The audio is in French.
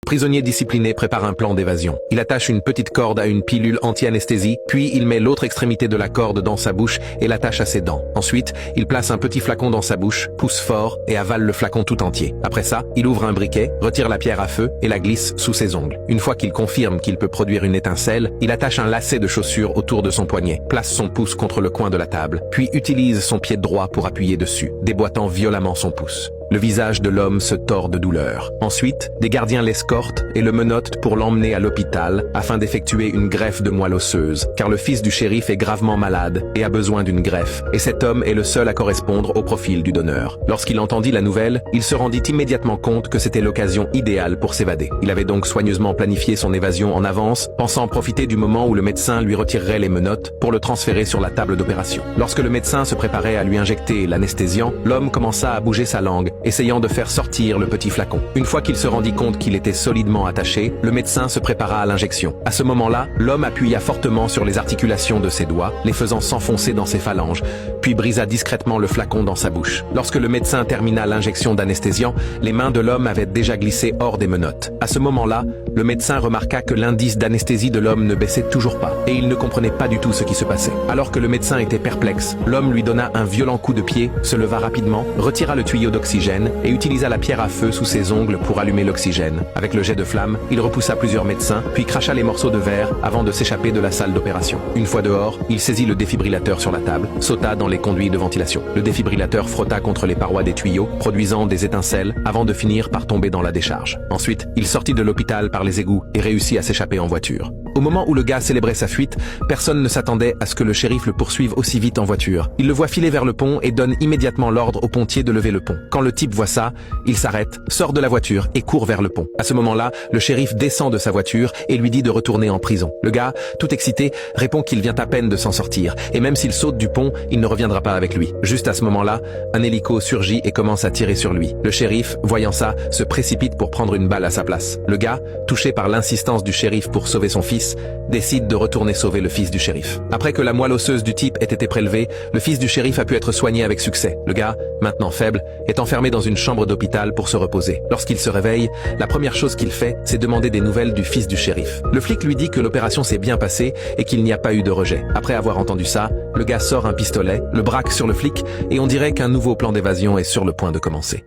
Le prisonnier discipliné prépare un plan d'évasion. Il attache une petite corde à une pilule anti-anesthésie, puis il met l'autre extrémité de la corde dans sa bouche et l'attache à ses dents. Ensuite, il place un petit flacon dans sa bouche, pousse fort et avale le flacon tout entier. Après ça, il ouvre un briquet, retire la pierre à feu et la glisse sous ses ongles. Une fois qu'il confirme qu'il peut produire une étincelle, il attache un lacet de chaussure autour de son poignet, place son pouce contre le coin de la table, puis utilise son pied droit pour appuyer dessus, déboîtant violemment son pouce. Le visage de l'homme se tord de douleur. Ensuite, des gardiens l'escortent et le menottent pour l'emmener à l'hôpital afin d'effectuer une greffe de moelle osseuse, car le fils du shérif est gravement malade et a besoin d'une greffe, et cet homme est le seul à correspondre au profil du donneur. Lorsqu'il entendit la nouvelle, il se rendit immédiatement compte que c'était l'occasion idéale pour s'évader. Il avait donc soigneusement planifié son évasion en avance, pensant profiter du moment où le médecin lui retirerait les menottes pour le transférer sur la table d'opération. Lorsque le médecin se préparait à lui injecter l'anesthésiant, l'homme commença à bouger sa langue, essayant de faire sortir le petit flacon. Une fois qu'il se rendit compte qu'il était solidement attaché, le médecin se prépara à l'injection. À ce moment-là, l'homme appuya fortement sur les articulations de ses doigts, les faisant s'enfoncer dans ses phalanges, puis brisa discrètement le flacon dans sa bouche. Lorsque le médecin termina l'injection d'anesthésiant, les mains de l'homme avaient déjà glissé hors des menottes. À ce moment-là, le médecin remarqua que l'indice d'anesthésie de l'homme ne baissait toujours pas, et il ne comprenait pas du tout ce qui se passait. Alors que le médecin était perplexe, l'homme lui donna un violent coup de pied, se leva rapidement, retira le tuyau d'oxygène et utilisa la pierre à feu sous ses ongles pour allumer l'oxygène. Avec le jet de flamme, il repoussa plusieurs médecins, puis cracha les morceaux de verre avant de s'échapper de la salle d'opération. Une fois dehors, il saisit le défibrillateur sur la table, sauta dans les conduits de ventilation. Le défibrillateur frotta contre les parois des tuyaux, produisant des étincelles, avant de finir par tomber dans la décharge. Ensuite, il sortit de l'hôpital par les égouts et réussit à s'échapper en voiture. Au moment où le gars célébrait sa fuite, personne ne s'attendait à ce que le shérif le poursuive aussi vite en voiture. Il le voit filer vers le pont et donne immédiatement l'ordre au pontier de lever le pont. Quand le type voit ça, il s'arrête, sort de la voiture et court vers le pont. À ce moment-là, le shérif descend de sa voiture et lui dit de retourner en prison. Le gars, tout excité, répond qu'il vient à peine de s'en sortir, et même s'il saute du pont, il ne reviendra pas avec lui. Juste à ce moment-là, un hélico surgit et commence à tirer sur lui. Le shérif, voyant ça, se précipite pour prendre une balle à sa place. Le gars, touché par l'insistance du shérif pour sauver son fils, décide de retourner sauver le fils du shérif. Après que la moelle osseuse du type ait été prélevée, le fils du shérif a pu être soigné avec succès. Le gars, maintenant faible, est enfermé dans une chambre d'hôpital pour se reposer. Lorsqu'il se réveille, la première chose qu'il fait, c'est demander des nouvelles du fils du shérif. Le flic lui dit que l'opération s'est bien passée et qu'il n'y a pas eu de rejet. Après avoir entendu ça, le gars sort un pistolet, le braque sur le flic et on dirait qu'un nouveau plan d'évasion est sur le point de commencer.